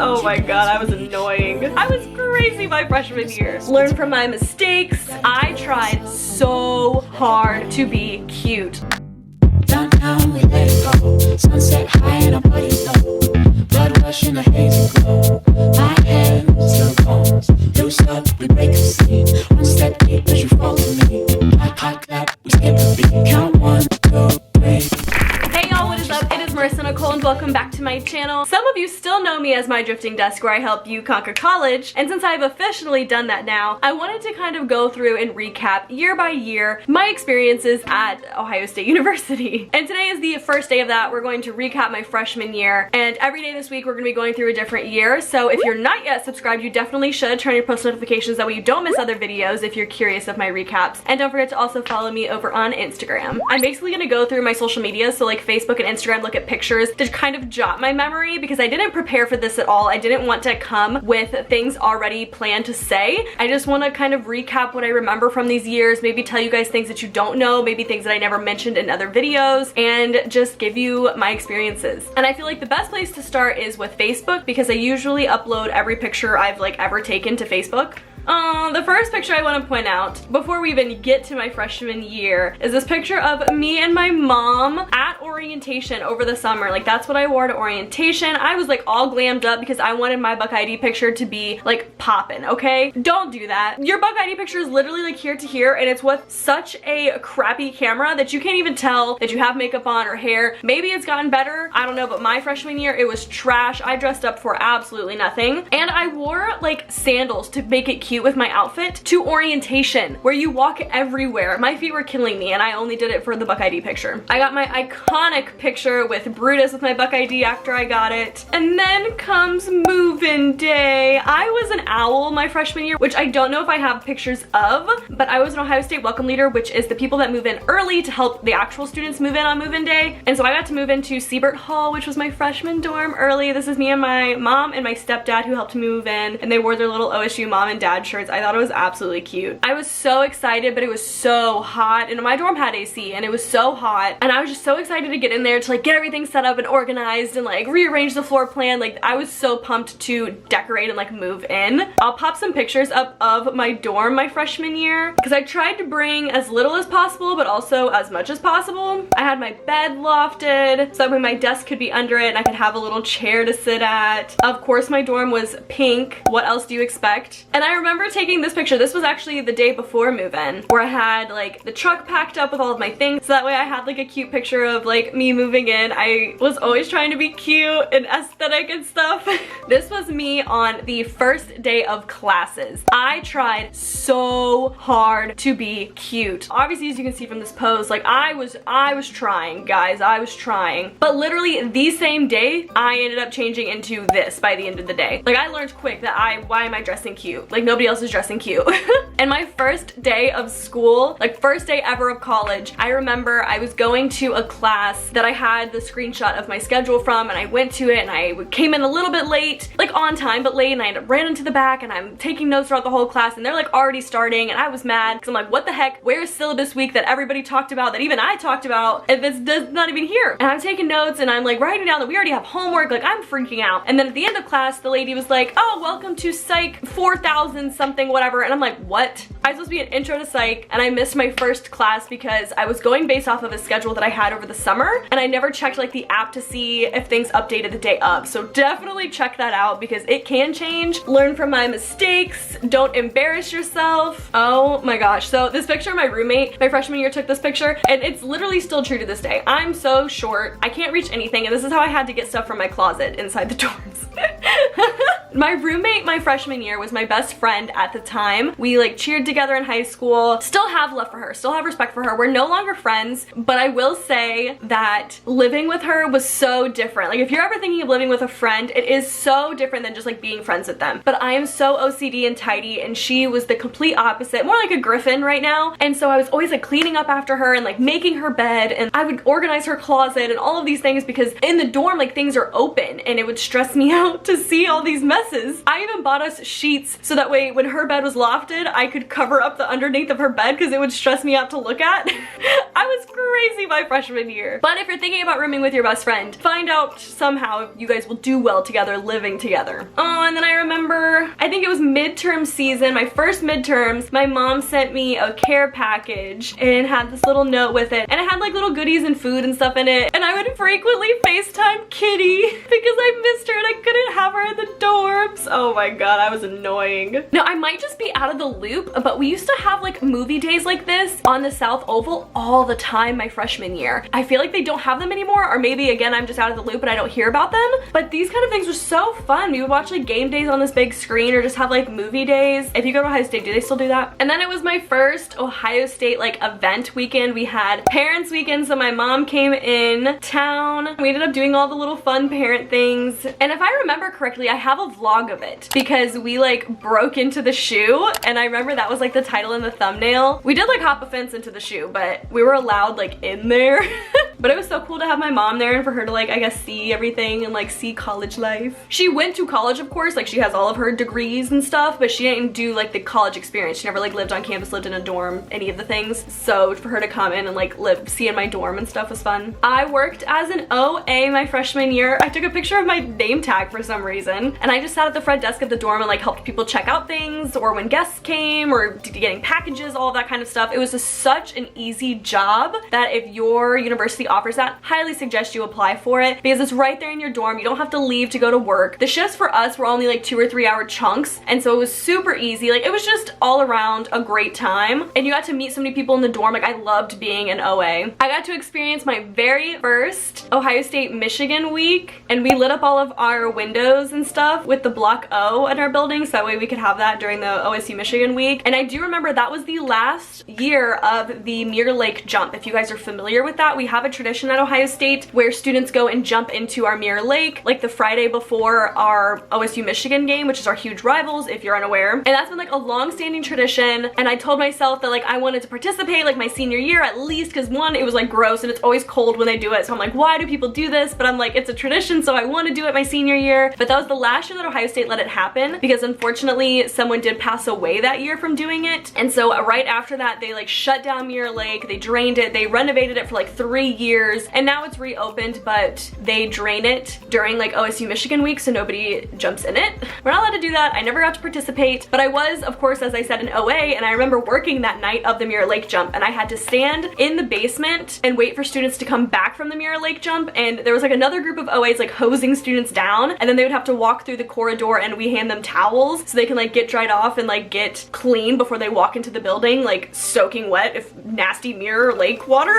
Oh my god, I was annoying. I was crazy my freshman year. Learn from my mistakes. I tried so hard to be cute. Downtown we let it go. Sunset high and our bodies low. Blood rush in a hazy glow. My hands, your bones. Loose up, we break the scene. One step deep as you fall to me. Hot clap, we skip a beat. Count 1, 2, 3. Hey y'all, what is up? It is Marissa, Nicole, and welcome back to my channel. Some of you still know me as my drifting desk where I help you conquer college, and since I've officially done that now, I wanted to kind of go through and recap year by year my experiences at Ohio State University. And today is the first day of that. We're going to recap my freshman year, and every day this week we're going to be going through a different year. So if you're not yet subscribed, you definitely should turn your post notifications that way you don't miss other videos if you're curious of my recaps. And don't forget to also follow me over on Instagram. I'm basically going to go through my social media, so like Facebook and Instagram, look at pictures to kind of jot my memory because I didn't prepare for this at all. I didn't want to come with things already planned to say. I just want to kind of recap what I remember from these years, maybe tell you guys things that you don't know, maybe things that I never mentioned in other videos, and just give you my experiences. And I feel like the best place to start is with Facebook because I usually upload every picture I've like ever taken to Facebook. The first picture I want to point out before we even get to my freshman year is this picture of me and my mom at orientation over the summer. Like that's what I wore to orientation. I was like all glammed up because I wanted my Buck ID picture to be like poppin', okay? Don't do that. Your Buck ID picture is literally like here to here, and it's with such a crappy camera that you can't even tell that you have makeup on or hair. Maybe it's gotten better, I don't know, but my freshman year it was trash. I dressed up for absolutely nothing, and I wore like sandals to make it cute with my outfit to orientation where you walk everywhere. My feet were killing me and I only did it for the Buck ID picture. I got my iconic picture with Brutus with my Buck ID after I got it. And then comes move-in day. I was an owl my freshman year, which I don't know if I have pictures of, but I was an Ohio State welcome leader, which is the people that move in early to help the actual students move in on move-in day. And so I got to move into Siebert Hall, which was my freshman dorm early. This is me and my mom and my stepdad who helped me move in, and they wore their little OSU mom and dad shirts. I thought it was absolutely cute. I was so excited, but it was so hot, and my dorm had AC and it was so hot, and I was just so excited to get in there to like get everything set up and organized and like rearrange the floor plan. Like I was so pumped to decorate and like move in. I'll pop some pictures up of my dorm my freshman year because I tried to bring as little as possible but also as much as possible. I had my bed lofted so that way my desk could be under it and I could have a little chair to sit at. Of course my dorm was pink. What else do you expect? And I remember taking this picture. This was actually the day before move-in where I had like the truck packed up with all of my things, so that way I had like a cute picture of like me moving in. I was always trying to be cute and aesthetic and stuff. This was me on the first day of classes. I tried so hard to be cute. Obviously, as you can see from this pose, like I was trying, guys. I was trying. But literally the same day, I ended up changing into this by the end of the day. Like I learned quick that why am I dressing cute? Like nobody else is dressing cute. And my first day of school, like first day ever of college, I remember I was going to a class that I had the screenshot of my schedule from, and I went to it and I came in a little bit late, like on time but late, and I ran into the back and I'm taking notes throughout the whole class and they're like already starting, and I was mad because I'm like, what the heck? Where's syllabus week that everybody talked about, that even I talked about, if it's not even here? And I'm taking notes and I'm like writing down that we already have homework. Like I'm freaking out. And then at the end of class the lady was like, oh, welcome to psych 4000 something whatever, and I'm like, what? I was supposed to be an intro to psych and I missed my first class because I was going based off of a schedule that I had over the summer, and I never checked like the app to see if things updated the day of. So definitely check that out because it can change. Learn from my mistakes. Don't embarrass yourself. Oh my gosh. So this picture, my roommate my freshman year took this picture, and it's literally still true to this day. I'm so short. I can't reach anything, and this is how I had to get stuff from my closet inside the dorms. My roommate my freshman year was my best friend at the time. We like cheered together in high school. Still have love for her, still have respect for her. We're no longer friends, but I will say that living with her was so different. Like if you're ever thinking of living with a friend, it is so different than just like being friends with them. But I am so OCD and tidy, and she was the complete opposite, more like a griffin right now. And so I was always like cleaning up after her and like making her bed, and I would organize her closet and all of these things because in the dorm like things are open and it would stress me out to see all these messes messes. I even bought us sheets so that way when her bed was lofted, I could cover up the underneath of her bed because it would stress me out to look at. I was crazy my freshman year. But if you're thinking about rooming with your best friend, find out somehow if you guys will do well together living together. Oh, and then I remember, I think it was midterm season, my first midterms, my mom sent me a care package and had this little note with it, and it had like little goodies and food and stuff in it, and I would frequently FaceTime Kitty because I missed her and I couldn't have her in the dorms. Oh my god, I was annoying. Now I might just be out of the loop, but we used to have like movie days like this on the South Oval all the time my freshman year. I feel like they don't have them anymore, or maybe again I'm just out of the loop and I don't hear about them, but these kind of things were so fun. We would watch like game days on this big screen or just have like movie days. If you go to Ohio State, do they still do that? And then it was my first Ohio State like event weekend. We had parents weekend, so my mom came in town. We ended up doing all the little fun parent things, and if I remember correctly, I have a vlog of it because we like broke into the shoe, and I remember that was like the title in the thumbnail. We did like hop a fence into the shoe, but we were allowed like in there. But it was so cool to have my mom there and for her to like, I guess, see everything and like see college life. She went to college, of course, like she has all of her degrees and stuff, but she didn't do like the college experience. She never like lived on campus, lived in a dorm, any of the things. So for her to come in and like see in my dorm and stuff was fun. I worked as an OA my freshman year. I took a picture of my name tag for some reason, and I just sat at the front desk of the dorm and like helped people check out things, or when guests came, or getting packages, all of that kind of stuff. It was just such an easy job that if your university offers that, highly suggest you apply for it because it's right there in your dorm. You don't have to leave to go to work. The shifts for us were only like 2 or 3 hour chunks, and so it was super easy. Like it was just all around a great time, and you got to meet so many people in the dorm. Like I loved being an OA. I got to experience my very first Ohio State Michigan week, and we lit up all of our windows and stuff with the Block O in our building, so that way we could have that during the OSU Michigan week. And I do remember that was the last year of the Mirror Lake jump. If you guys are familiar with that, we have a tradition at Ohio State where students go and jump into our Mirror Lake like the Friday before our OSU Michigan game, which is our huge rivals if you're unaware. And that's been like a long-standing tradition, and I told myself that like I wanted to participate like my senior year at least, because one, it was like gross and it's always cold when they do it, so I'm like, why do people do this? But I'm like, it's a tradition, so I want to do it my senior year. But that was the last year that Ohio State let it happen because unfortunately someone did pass away that year from doing it, and so right after that they like shut down Mirror Lake, they drained it, they renovated it for like 3 years, and now it's reopened, but they drain it during like OSU Michigan week so nobody jumps in it. We're not allowed to do that. I never got to participate, but I was, of course, as I said, an OA, and I remember working that night of the Mirror Lake jump, and I had to stand in the basement and wait for students to come back from the Mirror Lake jump, and there was like another group of OAs like hosing students down, and then they would have to walk through the corridor and we hand them towels so they can like get dried off and like get clean before they walk into the building, like soaking wet if nasty Mirror Lake water.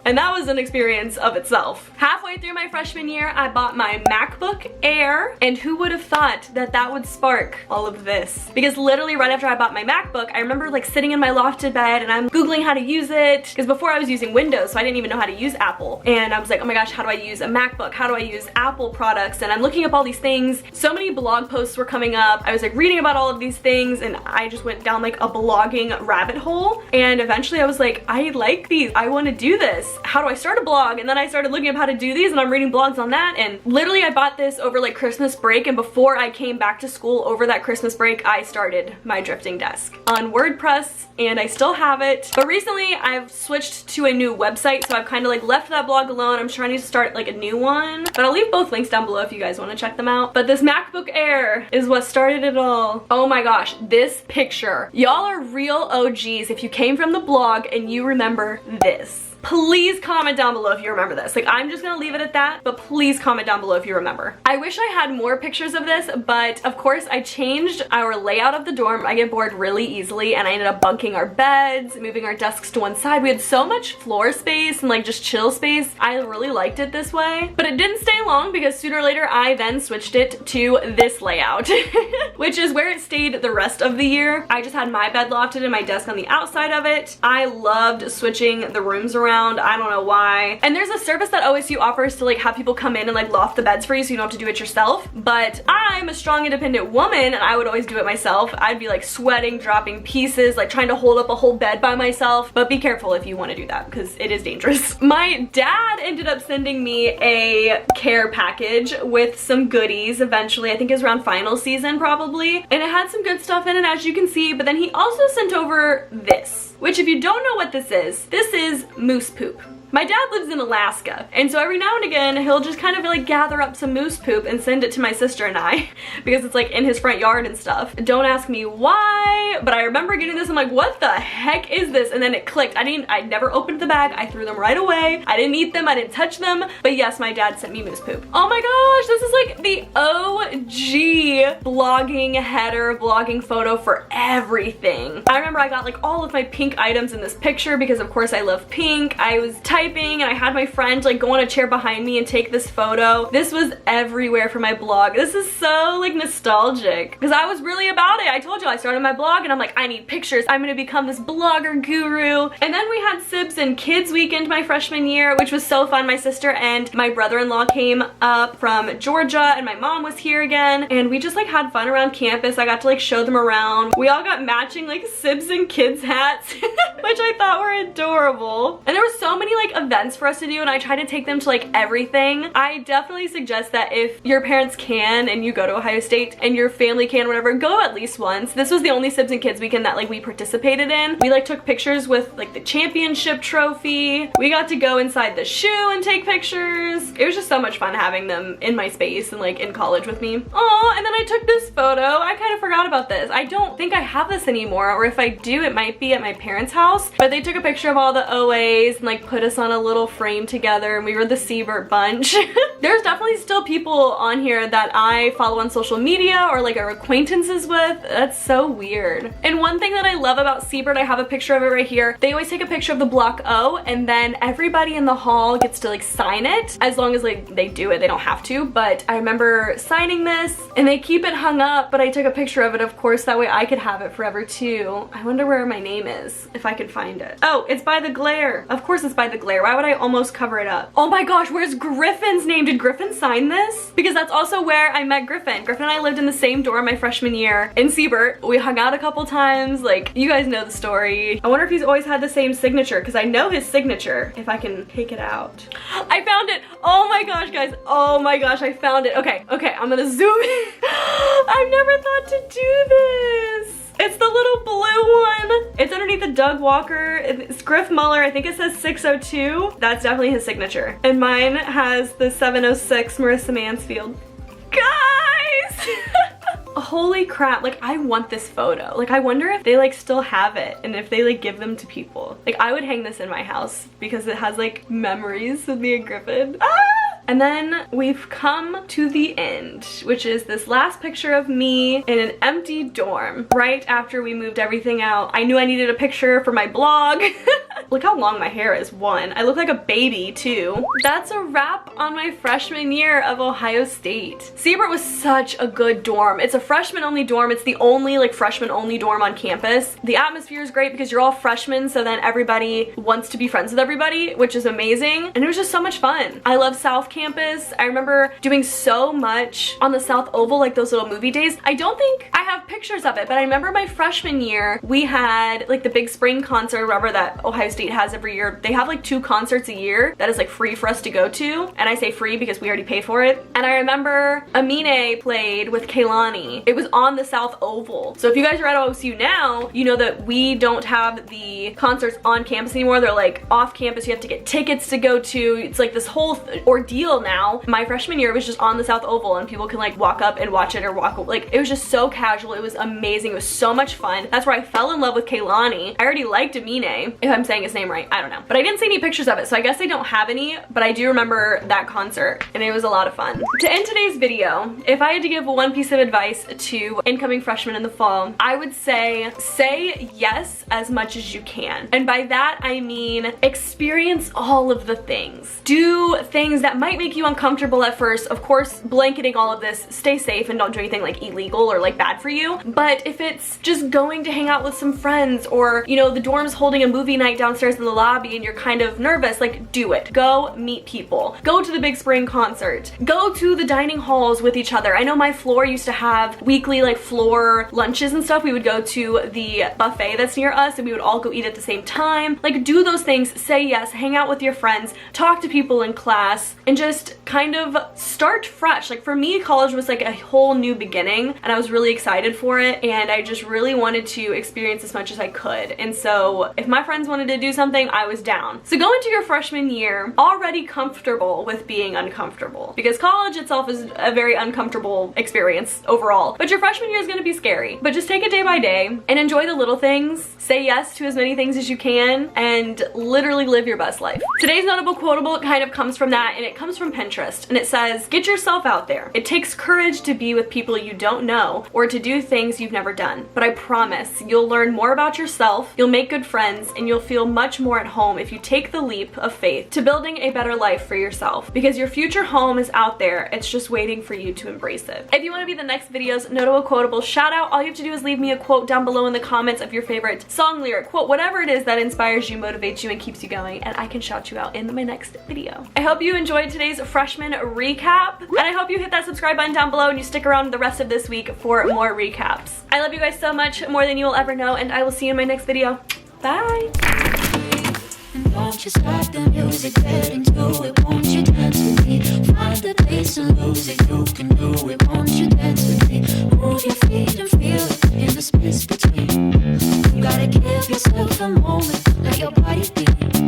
And that was an experience of itself. Halfway through my freshman year, I bought my MacBook Air, and who would have thought that that would spark all of this? Because literally right after I bought my MacBook, I remember like sitting in my lofted bed and I'm Googling how to use it, because before I was using Windows, so I didn't even know how to use Apple. And I was like, oh my gosh, how do I use a MacBook? How do I use Apple products? And I'm looking up all these things. So many blog posts were coming up. I was like reading about all of these things, and I just went down like a blogging rabbit hole. And eventually I was like, I like these. I want to do this. How do I start a blog? And then I started looking up how to do these, and I'm reading blogs on that. And literally I bought this over like Christmas break, and before I came back to school over that Christmas break, I started my drifting desk on WordPress, and I still have it. But recently I've switched to a new website, so I've kind of like left that blog alone. I'm trying to start like a new one, but I'll leave both links down below if you guys want to check them out. But this MacBook Air is what started it all. Oh my gosh, this picture. Y'all are real OGs if you came from the blog and you remember this. Please comment down below if you remember this. Like, I'm just gonna leave it at that, but please comment down below if you remember. I wish I had more pictures of this, but of course I changed our layout of the dorm. I get bored really easily, and I ended up bunking our beds, moving our desks to one side. We had so much floor space and like just chill space. I really liked it this way, but it didn't stay long because sooner or later I then switched it to this layout, which is where it stayed the rest of the year. I just had my bed lofted and my desk on the outside of it. I loved switching the rooms around around. I don't know why. And there's a service that OSU offers to like have people come in and like loft the beds for you so you don't have to do it yourself. But I'm a strong independent woman and I would always do it myself. I'd be like sweating, dropping pieces, like trying to hold up a whole bed by myself. But be careful if you want to do that because it is dangerous. My dad ended up sending me a care package with some goodies eventually. I think it was around final season probably. And it had some good stuff in it, as you can see. But then he also sent over this, which if you don't know what this is moose poop. My dad lives in Alaska, and so every now and again he'll just kind of like gather up some moose poop and send it to my sister and I because it's like in his front yard and stuff. Don't ask me why, but I remember getting this. I'm like, what the heck is this? And then it clicked. I never opened the bag. I threw them right away. I didn't eat them. I didn't touch them. But yes, my dad sent me moose poop. Oh my gosh, this is like the OG blogging header, blogging photo for everything. I remember I got like all of my pink items in this picture because of course I love pink. I was typing and I had my friend like go on a chair behind me and take this photo. This was everywhere for my blog. This is so like nostalgic because I was really about it. I told you I started my blog and I'm like, I need pictures. I'm gonna become this blogger guru. And then we had Sibs and Kids Weekend my freshman year, which was so fun. My sister and my brother-in-law came up from Georgia and my mom was here again and we just like had fun around campus. I got to like show them around. We all got matching like Sibs and Kids hats which I thought were adorable. And there were so many like events for us to do and I try to take them to like everything. I definitely suggest that if your parents can and you go to Ohio State and your family can, whatever, go at least once. This was the only Sibs and Kids Weekend that like we participated in. We like took pictures with like the championship trophy. We got to go inside the shoe and take pictures. It was just so much fun having them in my space and like in college with me. Oh, and then I took this photo. I kind of forgot about this. I don't think I have this anymore, or if I do, it might be at my parents' house. But they took a picture of all the OAs and like put us on a little frame together and we were the Siebert bunch. There's definitely still people on here that I follow on social media or like are acquaintances with. That's so weird. And one thing that I love about Siebert, I have a picture of it right here. They always take a picture of the block O and then everybody in the hall gets to like sign it, as long as like they do it. They don't have to, but I remember signing this and they keep it hung up, but I took a picture of it, of course, that way I could have it forever too. I wonder where my name is, if I could find it. Oh, it's by the glare. Of course it's by the glare. Why would I almost cover it up? Oh my gosh, where's Griffin's name? Did Griffin sign this? Because that's also where I met Griffin. Griffin and I lived in the same dorm my freshman year in Siebert. We hung out a couple times. Like, you guys know the story. I wonder if he's always had the same signature because I know his signature, if I can take it out. I found it. Oh my gosh, guys. Oh my gosh, I found it. Okay, I'm gonna zoom in. I've never thought to do this. It's the little blue one. It's underneath the Doug Walker. It's Griff Muller. I think it says 602. That's definitely his signature. And mine has the 706 Marissa Mansfield. Guys! Holy crap, like I want this photo. Like I wonder if they like still have it and if they like give them to people. Like I would hang this in my house because it has like memories with me and Griffin. Ah! And then we've come to the end, which is this last picture of me in an empty dorm right after we moved everything out. I knew I needed a picture for my blog. Look how long my hair is, one. I look like a baby, two. That's a wrap on my freshman year of Ohio State. Siebert was such a good dorm. It's a freshman only dorm. It's the only like freshman only dorm on campus. The atmosphere is great because you're all freshmen, so then everybody wants to be friends with everybody, which is amazing. And it was just so much fun. I love South Campus. I remember doing so much on the South Oval, like those little movie days. I don't think I have pictures of it, but I remember my freshman year, we had like the big spring concert, rubber, that Ohio State has every year. They have like 2 concerts a year that is like free for us to go to. And I say free because we already pay for it. And I remember Amine played with Kaylani. It was on the South Oval. So if you guys are at OSU now, you know that we don't have the concerts on campus anymore. They're like off campus. You have to get tickets to go to. It's like this whole ordeal now. My freshman year was just on the South Oval and people can like walk up and watch it or walk, like it was just so casual. It was amazing. It was so much fun. That's where I fell in love with Kaylani. I already liked Amine, if I'm saying his name right. I don't know. But I didn't see any pictures of it, so I guess I don't have any, but I do remember that concert and it was a lot of fun. To end today's video, if I had to give one piece of advice to incoming freshmen in the fall, I would say yes as much as you can. And by that I mean experience all of the things. Do things that might might make you uncomfortable at first. Of course, blanketing all of this, stay safe and don't do anything like illegal or like bad for you. But if it's just going to hang out with some friends, or you know, the dorm's holding a movie night downstairs in the lobby and you're kind of nervous, like do it. Go meet people. Go to the Big Spring concert. Go to the dining halls with each other. I know my floor used to have weekly like floor lunches and stuff. We would go to the buffet that's near us and we would all go eat at the same time. Like do those things, say yes, hang out with your friends, talk to people in class, and just kind of start fresh. Like for me, college was like a whole new beginning and I was really excited for it, and I just really wanted to experience as much as I could. And so if my friends wanted to do something, I was down. So go into your freshman year already comfortable with being uncomfortable, because college itself is a very uncomfortable experience overall. But your freshman year is going to be scary, but just take it day by day and enjoy the little things. Say yes to as many things as you can and literally live your best life. Today's notable quotable kind of comes from that, and it comes from Pinterest, and it says, get yourself out there. It takes courage to be with people you don't know or to do things you've never done, but I promise you'll learn more about yourself, you'll make good friends, and you'll feel much more at home if you take the leap of faith to building a better life for yourself, because your future home is out there. It's just waiting for you to embrace it. If you want to be the next video's notable quotable shout out, all you have to do is leave me a quote down below in the comments of your favorite song, lyric, quote, whatever it is that inspires you, motivates you, and keeps you going, and I can shout you out in my next video. I hope you enjoyed today's freshman recap, and I hope you hit that subscribe button down below and you stick around the rest of this week for more recaps. I love you guys so much, more than you will ever know, and I will see you in my next video. Bye! And won't you start the music, get into it, won't you dance with me? Find the pace and lose it, you can do it, won't you dance with me? Move your feet and feel it in the space between. You gotta give yourself a moment, let your body be.